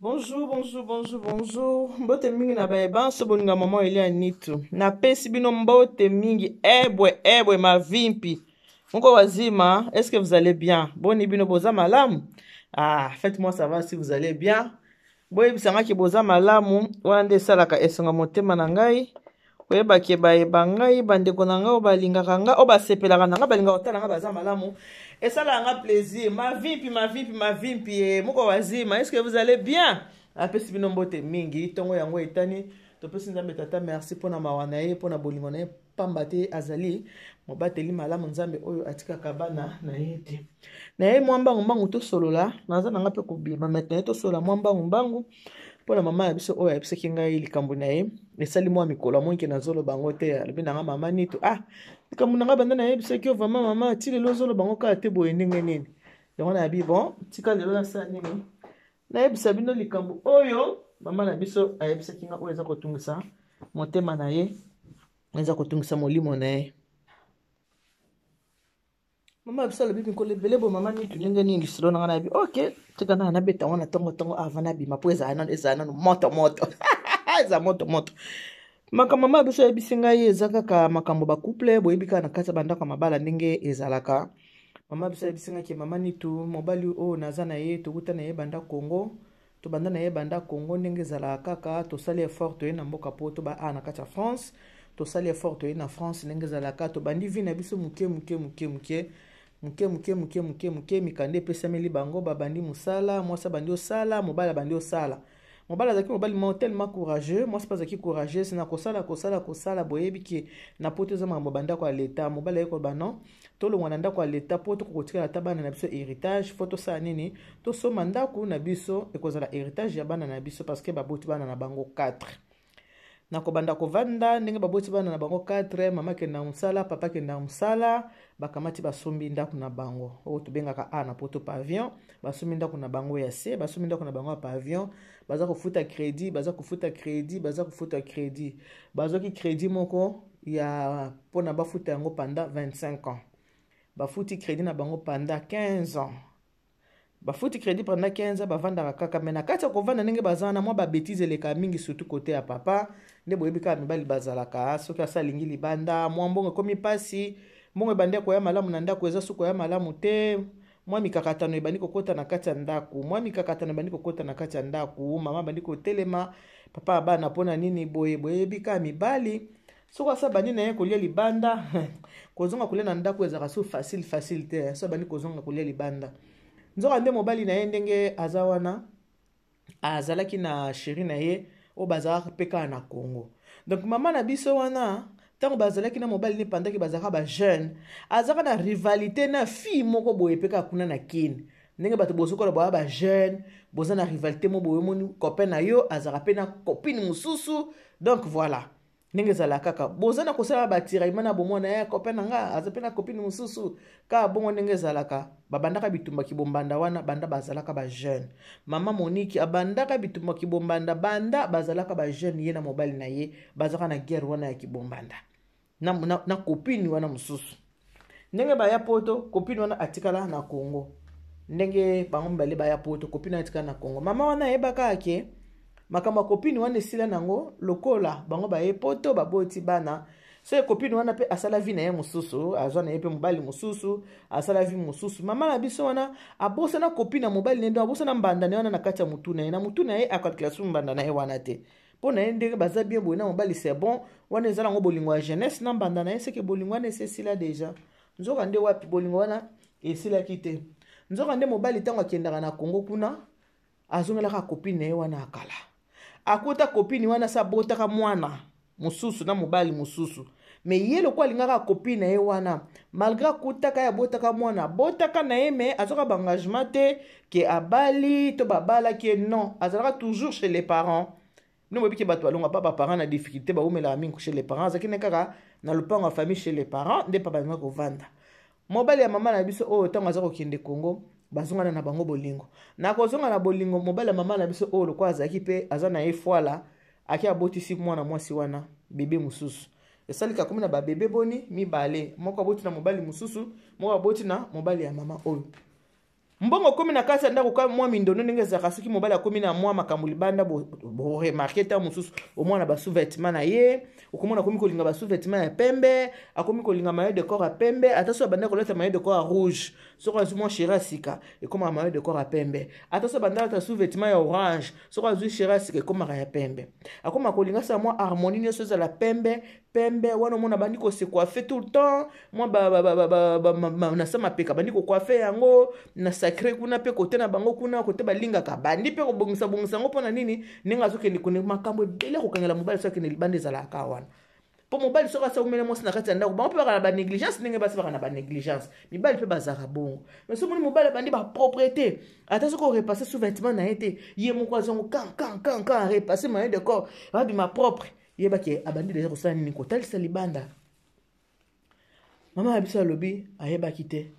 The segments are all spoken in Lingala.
Bonjour, bonjour, bonjour, bonjour. Mbote mingi na baeban so bolinga maman ELYANE NITU. Na pesi bino mbote mingi ebwe mavimpi. Moko wazima, est-ce que vous allez bien? Boni bino boza malamu? Ah, faites-moi savoir si vous allez bien. Boye bisanga ki boza malamu, wana nde salaka esonga motema na ngai. Koyeba ke bayeba ngai bandeko na ngai obalingaka ngai obasepelaka na ngai balingaka kotala ngai baza malamu. Et ça là un plaisir. Ma vimpi. Moko wazima. Est-ce que vous allez bien? Apesi bino mbote mingi. Tongo yango etani. Topesi nzambe tata merci pona mawana ye pona bolingo na ye pamba te Azali. Mobateli malamu nzambe oyo atika kabana na yete. Na ye mwambangu mbangu to solola. Naza nanga pe kobima maintenant to solola mwambangu mbangu. Pona mama ya biso oyo abisaki ngai likambo na ye. Esali mwa mikolo monke na zolo bango te. Alobi nanga mama NITU. Ah. Comme on a banda na yebisa ki vraiment maman ti lelo zolo bango ka te boye ndenge nini yango na bi bon tika lelo na sa nini na yebisa bino likambo oyo mama na biso ayebisa kinga oyo eza kotungisa motema na ye eza kotungisa molimo na ye mama biso lobi nkole bele bo mama NITU ndenge nini silo na bi OK tika na beta wana tongo avant bi mapo eza na moto eza moto makambo mama biso yebisi ngai eza kaka makambo ba couple boyebi kaka na kati bandako mabala ndenge ezalaka mama biso yebisi ngai ke mama NITU mobali o naza na ye tokuta na ye banda Congo to banda na ye banda Congo ndenge ezalaka kaka to sali effort to ye na mboka po to ba na kati ya France to sali effort to ye na France ndenge ezalaka to bandi vi na biso muke mikande pesameli bango babandi musala mwasa bandi osala mobali bandi osala mobala zaki mobali tellement courageux moi c'est pas zaki courageux c'est na kosala boyebi ki na poto za mambo banda kwa leta mobali yeko bano to lo ngana kwa leta poto kokotika ta bana na biso héritage photo sa nini to so mandaku na biso ekozala héritage ya bana na biso parce que baboti bana na bango 4 na kobanda kovanda ndenge baboti bana na bango 4 mama ke na musala papa ke na musala bakamati basombi ndaku na bango o to bengaka na poto pavillon basombi ndaku na bango ya C basombi ndaku na bango ya pavillon baza kofuta crédit bazoki crédit moko ya pona bafuta yango pendant 25 ans bafuti crédit na bango pendant 15 ans bafuti crédit pendant 15 ans bavanda kaka mena kati kovanda ndenge bazana mwa ba bêtise leka mingi surtout côté ya papa nde boyebi ka mibali bazalaka soki asalingi libanda mwa mbongo komi pasi mbongo ebande ko ya malamu na ndako eza suko ya malamu te mwa mikakatano ebandi kokota na kati ya ndako mama bandi kotelema papa abana pona nini boyebi ka mibali soko asa bandi na ye kolia libanda kozonga kolia na ndako ezaka so facile te so bandi kozonga kolia libanda nzoka nde mobali na ye ndenge aza wana azalaki na chéri na ye o bazalaka peka na Congo donc mama na biso wana tango bazalaki na mobali ne pendant que bazalaka ba jeune azaka na rivalité na fille moko boye peka kuna na kini ndenge bato bosokola ba jeune boza na rivalité mo boye moni copain na yo azaka pe na copine mususu donc voilà ndenge zala kaka boza na kosala batiraillement na bomona ya copain nga aza pe na copine mususu ka bongo ndenge zalaka babandaka bitumba kibombanda wana banda bazalaka ba jeune mama Monique abandaka bitumba kibombanda banda bazalaka ba jeune ye na mobali na ye bazaka na guerre wana ya kibombanda na copine wana mususu ndenge baya poto copine wana atikala na Congo ndenge bango mbale baya poto copine atikala na Congo mama wana yebaka ake makamba copine wana esila nango lokola bango baye poto baboti bana so copine wana pe asala vie na ye mususu azwa na ye pe mobali mususu asala vie mususu mama na biso wana abosa na copine na mobali nendo abosa na mbanda ne wana na kati ya mutu na ye akalkulation mbanda na ye wana te pona ye ndenge baza bien boye na mobali c'est bon wana ezala ngo bolingo ya jeunesse na mbanda na ye seke bolingo wana esila deja nzoka nde wapi bolingo wana esila kite nzoka nde mobali tango akendaka na Congo kuna azongelaka copine na ye wana akala akuta copine wana sa botaka mwana mususu na mobali mususu me yelo kwa lingaka copine na ye wana malgré kutaka ya botaka mwana botaka na ye me azoka ba engagement te ke abali to babala ke non azalaka toujours chez les parents nous bobi ke bato alonga papa parents na difficulté ba umela mingi chez les parents zakine kaka na lupango ya famille chez les parents nde papa nga kovanda mobali ya mama na biso o tango azako kende Congo bazongana na bango bolingo na kozonga na bolingo mobali ya mama na biso o lokwa azaki pe aza na ye foala aki abotisi mwana mwasi wana bebe mususu esalika komi na ba bebe boni mibale moko aboti na mobali mususu moko aboti na mobali ya mama oyo mbongo komi na kati ndako ka mwa mindono ndenge za kasuki mobali akomi na mwa makamuli banda bo remarquer ta mususu au moins na ba sous-vêtements na ye okomona komi kolinga ba sous-vêtements ya pembe akomi kolinga maillot de corps ya pembe attention banda koleta maillot de corps rouge soko azu mwa shirasika e koma maillot de corps ya pembe attention banda ta sous-vêtements ya orange soko azu shirasika e koma ya pembe akoma kolinga sa mwa harmonie nyoso za la pembe wana mona bandi ko se coiffer tout le temps moi na sama peka bandi ko coiffer yango na sacré kuna pe kote na bango kuna kote balinga ka bandi pe ko bongisa ngo pona nini ninga zoke ni kone makambo bele ko kangela mobile soki ni libande za la kawana po mobile soka sa umele mo sina kati ndako bango pe baka na ba négligence ninga basi baka na ba négligence mibali pe bazaka bongo mais so moni mobile bandi ba propreté attention ko repasser sous vêtements na été yé mo kwa zongo kan repasser maillot de corps rabi ma propre yeba ke abandi déjà kosala nini kotalisa libanda mama abiso alobi ayeba kite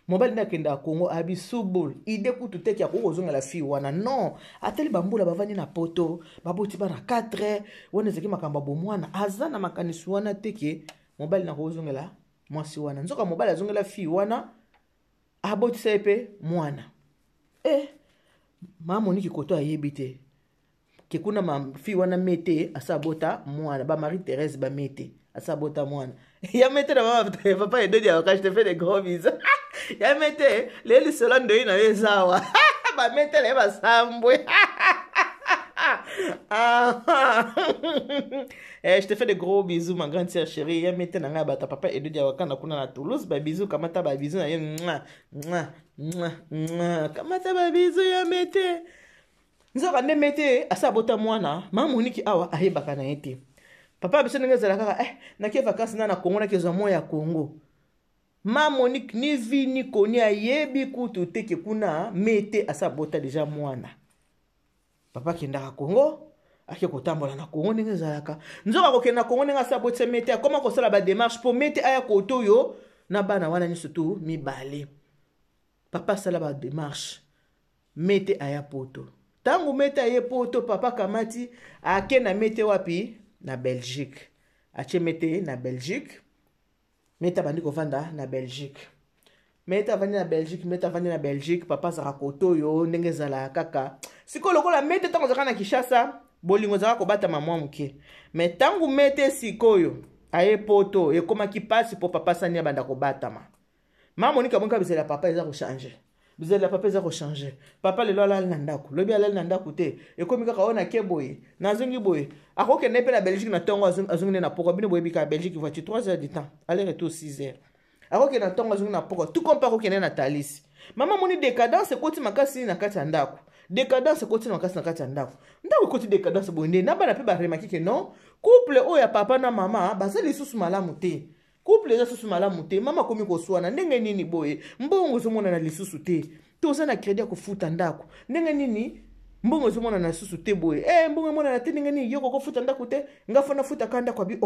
mobali nakenda Congo abisubul ide kutu teki ya kozonga la fille wana non ateli bambula bavani na poto baboti bana 4 wana zeki makamba bomwana azana makanisi wana teki mobali na kozonga la mwasi wana nzoka mobali azonga la fille wana aboti sepe mwana mama Monique koto ayebite ke kuna ma fi wana mete asabota mwana ba Marie Thérèse ba mete asabota mwana ya mete na mama papa edodi ya je te fais des gros bisous ya mete leli solo ndo ina wezawa ba mete le ba sambwe je te fais des gros bisous ma grande sœur chérie ya mete na nga ba ta papa edodi ya wakana kuna na Toulouse ba bisous kamata ba bisous na ye kamata ba bisous ya mete nzoka ne mete asabota mwana mama Monique awa ahebaka na ete papa biso ndenge zala kaka na ke vacances na Congo na kezo moya ya Congo mama Monique ni vi ni koni ayebi kutu teke kuna mete asabota deja mwana papa kenda Congo ake kotambola na Congo ndenge zalaka nzoka ko kenda Congo ndenge asabota mete akoma ko sala ba démarche pour mete aya koto yo na bana wana ni surtout mibale papa sala ba démarche mete aya poto tangu mete aye poto papa kamati ake na mete wapi na Belgique ache mete na Belgique mete bandi ko vanda na Belgique mete vanda na Belgique papa saka koto yo ndenge zala kaka siko lokola mete tango zaka na Kinshasa bolingo zaka ko bata mama muke mais tangu mete sikoyo aye poto e koma ki passe po papa sanya banda ko bata mama Monique bonka bizela papa eza ko changer bizela papa eza ko changer papa lelo ala na ndako lobi ala na ndako te e komi kaka ona ke boye na zongi boye akoke nepe na Belgique na tongo azongi na poko bino boye bika Belgique voiture 3 heures du temps aller retour 6 heures akoke na tongo azongi na poko tout comme pas akoke na Thalys mama moni décadence koti makasi na kati ya ndako décadence koti makasi na kati ya ndako koti décadence bonde na bana pe ba remarquer que non couple o ya papa na mama bazali susu malamu te couple eza susu malamu te mama komi koswana ndenge nini boye mbongo zomona na lisusu te toza na crédit ya kofuta ndako ndenge nini mbongo zomona na lisusu te boye mbongo mona na te ndenge nini yoko kofuta ndako te ngafana futa kanda kwa bi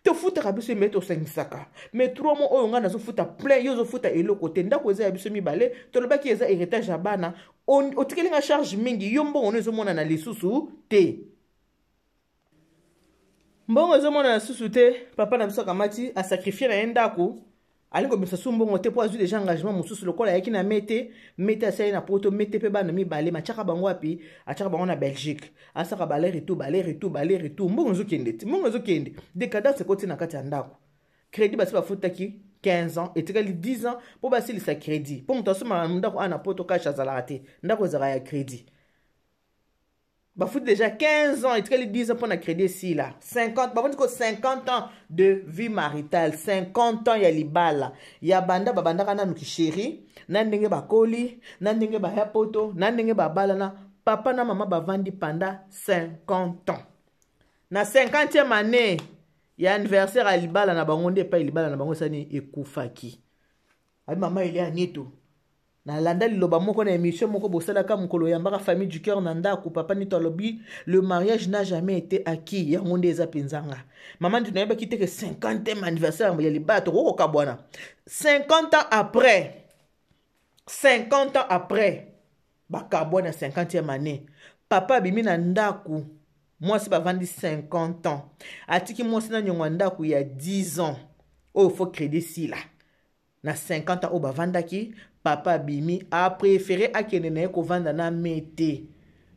te futa kabiso meto sengisaka mais trois mois oyo nga nazo futa plein yo zo futa eloko te ndako eza ya biso mibale tolobaki eza héritage ya bana otikelinga charge mingi yo mbongo no zomona na lisusu te mbongo zomona na susu te papa na biso kamati a sacrifier na ndako alingo bisa su mbongo te po azu déjà engagement mususu lokola yaki na mete asali na poto mete pe bana mibale machaka bango wapi achaka bango na Belgique asaka baler et tout mbongo zokende décadence koti na kati ya ndako crédit basi bafutaki 15 ans etikali 10 ans po basilisa crédit po mutu asoma ndako ana poto kasha azalaka te ndako ezalaka ya crédit bafout déjà 15 ans, et 10 ans pour la crédit ici là. 50, 50 ans de vie maritale. 50 ans, il y a libala. Il y a banda, babanda kana nuki chéri. Nandenge ba koli, nandenge ba yapoto, nandenge ba balana. Papa na maman ba vandi pendant 50 ans. Na 50e année, il y a anniversaire à libala na bangonde pa libala na bango sani ekufaki. Abi maman il est à NITU. Na landa liloba moko na émission moko bosala ka mukolo yambaka famille du cœur na Ndaku papa NITU alobi le mariage n'a jamais été acquis ya ngonde eza penzanga maman tu n'ayeba kité que 50e anniversaire ya libato ko kabwana 50 ans après ba kabwana 50e année papa bimi na Ndaku moi si ba vandi 50 ans atiki moi si na nyongwa Ndaku ya 10 ans oh faut crédit si là na 50 ans au ba vandaki papa bimi a préféré akende na ye kovanda na mete.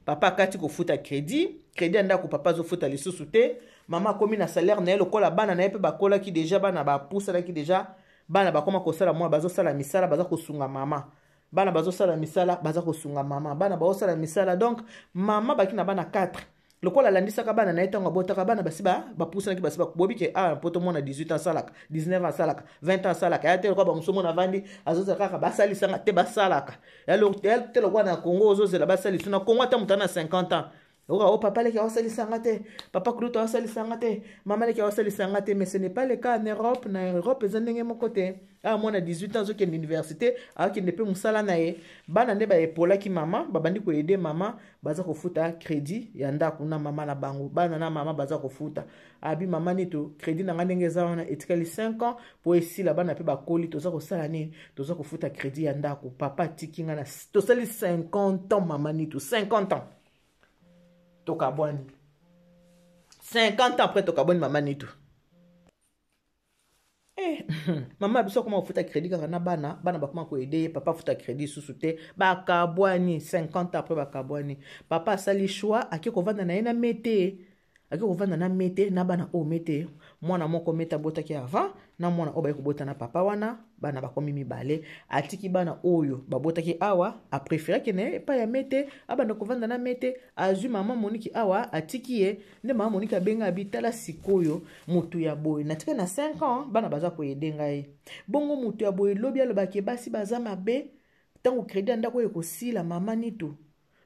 Papa kati kofuta crédit andako papa zo futa lisusu te. Mama komi na salaire na ye lokola bana na ye pe bakola ki déjà bana ba pousa ki déjà bana bakoma kosala mwa bazo sala misala baza kosunga mama. Bana bazo sala misala baza kosunga mama. Bana bazo sala misala donc mama baki na bana 4. Lokola landisaka bana na ye tango botaka bana basiba ba pousa ki basiba bobi ke poto mona 18 ans salaka, 19 ans salaka, 20 ans salaka. Ya te lokwa ba musomo na vandi azoza kaka basali sanga te basalaka. Ya te lokwa na Congo ozozela basali suna Congo ta mutana 50 ans. Oh, papa leki awasali sangate, papa kruto awasali sangate, maman leki awasali sangate, mais ce n'est pas le cas en Europe. En Europe, ils ont mon côté. Ah, moi, à 18 ans, j'ai une université, ah, qui ne peut musala nae. Bana ne ba epola ki maman, babandi ko aider maman, baza ko futa crédit, yanda kuna maman na bango. Bana na maman baza ko futa. Abi maman NITU, crédit na ngane ngeza wana etikali 5 ans pour ici la bana pe ba koli, toza ko sala ni, toza ko futa crédit yanda ko papa tikinga na to sali 50 ans maman NITU, 50 ans. Tokabwani 50 ans après tokabwani maman NITU. Maman biso comment futa crédit kaka na bana bakoma ko aider papa futa crédit sous te bakabwani 50 ans après bakabwani papa sali choix aki ko vanda na ena mete aki ko vanda na mete na bana o mete mwana moko meta bota ki avant na mwana o ba ko bota na papa wana bana bakomi mibale atiki bana oyo babota ki awa a préféré que ne pas ya mete abana ko vanda na mete azu maman Monique awa atiki ye ne maman Monique abenga abitala sikoyo mutu ya boy na tika na 5 ans bana baza ko yedenga ye bongo mutu ya boy lobi alobaki basi baza mabe tango crédit ndako ekosila maman NITU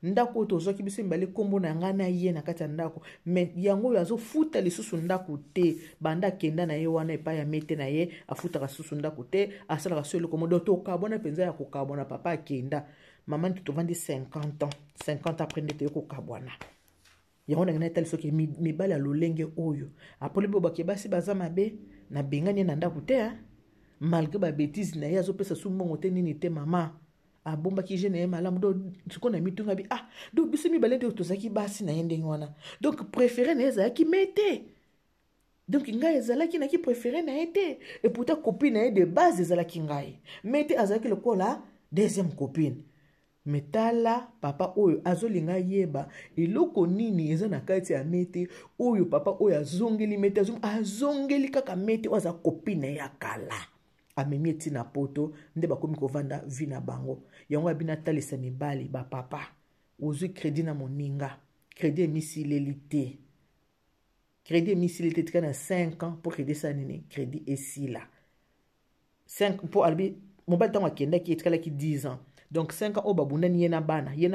ndako tozoki biso mbale kombo na ngana ye na kati ya ndako mais yango yazo futa lisusu ndako te banda kenda na ye wana epa ya mete na ye afutaka susu ndako te asala ka solo komodo to kabona penza ya kokabona papa akenda maman NITU tovandi 50 ans après ndete ko kabona yango na tali soki mibale ya lolenge oyo apoli bo bakebasi baza mabe na bengani na ndako te malgré ba bêtise na ye azopesa sumbongo te nini te mama abomba ki jene malamu do tukona mitunga bi do biso mi balende tozaki basi na yende wana donc préféré na eza ki mete donc ngai ezalaki na ki préféré na été et pourtant copine na de base ezalaki ngai mete azalaki lokola deuxième copine metala papa oyo azolinga yeba eloko nini eza na kati ya mete oyo papa oyo azongeli mete azongeli kaka mete oza copine ya kala amemi eti na poto nde bakomi kovanda vi na bango yango abina talisa mibali ba papa ozwi crédit na moninga crédit emisileli te tika na 5 ans pour crédit sa nini crédit esila 5 pour albi mobali tango akendaki etikalaki 10 ans donc 5 ans o babundani ye na bana ye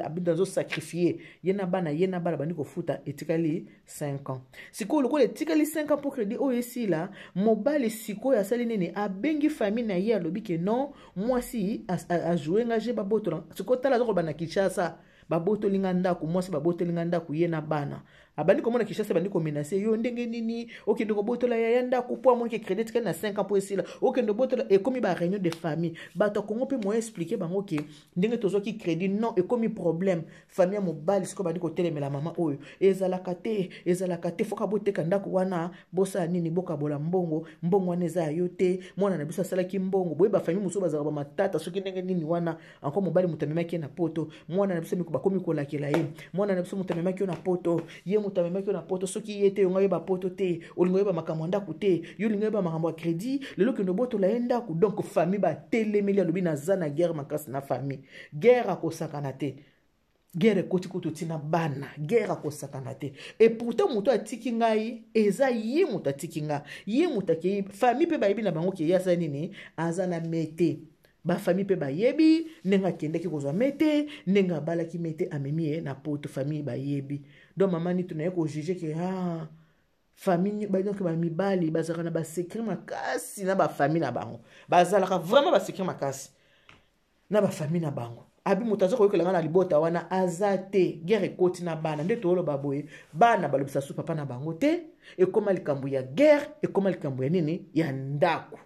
abinda zo sacrifier ye na bana bandi ko futa etikali 5 ans siko lokole etikali 5 ans pour crédit o esila mobali siko ya sali nene abengi famille na ye alobi ke non moi si a jouer ngaje baboto siko tala zo bana Kinshasa baboto linga ndako moi si baboto linga ndako ye na bana abandi komona Kinshasa bandi ko menacer yo ndenge nini okende ko botola ya ndako po amoni ke crédit na 5 ans pour esila okende botola e komi ba réunion de famille bato kongo pe mo expliquer bango ke ndenge tozoki crédit non e komi problème famille mobali siko bandi ko telemela mama oyo ezalaka te foka boteka ndako wana bosa nini boka bola mbongo wana eza yo te mwana na biso asalaki mbongo boye ba famille muso bazaka ba matata soki ndenge nini wana encore mobali mutamemaki na poto mwana na biso bakomi kolakela ye mwana na biso mutamemaki na poto ye mutamemaki na poto soki yete yo ngaye ba poto te olingo yeba makambo ndako te yo lingo yeba makambo ya crédit lelo ke boto la ndako donc famille ba telemeli lobi na zana guerre makasi na famille guerre akosakana te guerre koti kutu tina bana guerre akosakana te et pourtant muto atiki ngai eza ye muto atiki nga ye muto ke famille pe ba yebi na bango ke yasa nini azana mete ba famille pe ba yebi nenga kendeki kozwa mete nenga balaki mete amemi na poto famille ba yebi donc maman NITU na ko juger que famille ba donc ba mibali bazaka na ba secret makasi na ba famille na bango bazalaka vraiment ba secret makasi na ba famille na bango abi mutazo ko yokelanga na libota wana azate guerre koti na bana nde tolo baboye bana balobisa su papa na bango te e koma likambo ya guerre e koma likambo ya nini ya ndako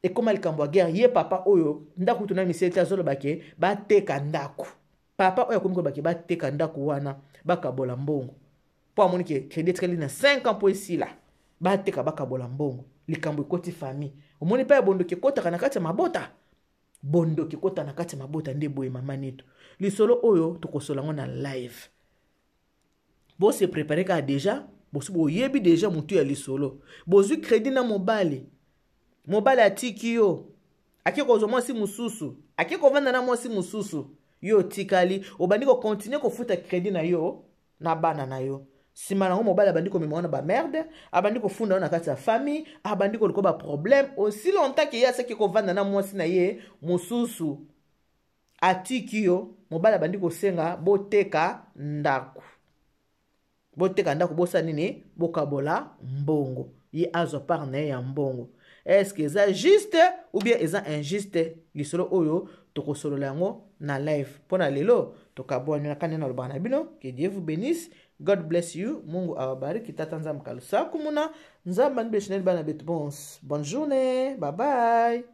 et comme il cambo guerre ye papa oyo ndako tuna misete azolo bake bateka ndako papa oyo komiko bake bateka ndako wana bakabola mbongo po amoni ke crédit kali na 5 ans po esila bateka bakabola mbongo likambo ekoti famille omoni pa bondo ke kota kana kati mabota bondo kikota na kati mabota nde boye mama nitu lisolo oyo tokosolango na live bo se préparer ka déjà bo yebi déjà mutu ya lisolo bozwi crédit na mobali atiki yo akiko zo mwasi mususu akiko vanda na mwasi mususu yo tikali obandi ko continuer ko futa crédit na yo na bana na yo sima nango mobali abandi ko memona ba merde abandi ko funda na kati ya famille abandi ko ba problème aussi longtemps que yasa ki ko vanda na mwasi na ye mususu atiki yo mobali abandi ko senga boteka ndaku bosa nini bokabola mbongo ye azo par na ya mbongo. Est-ce que c'est juste ou bien c'est injuste lisolo oyo tokosolola yango na live pona lelo tokabona na kanena lobana bino. Que Dieu vous bénisse, God bless you, Mungu awabariki, tata nzambe kalusa kumuna nzamba ndbe chinel bana betu bons. Bonne journée, bye bye.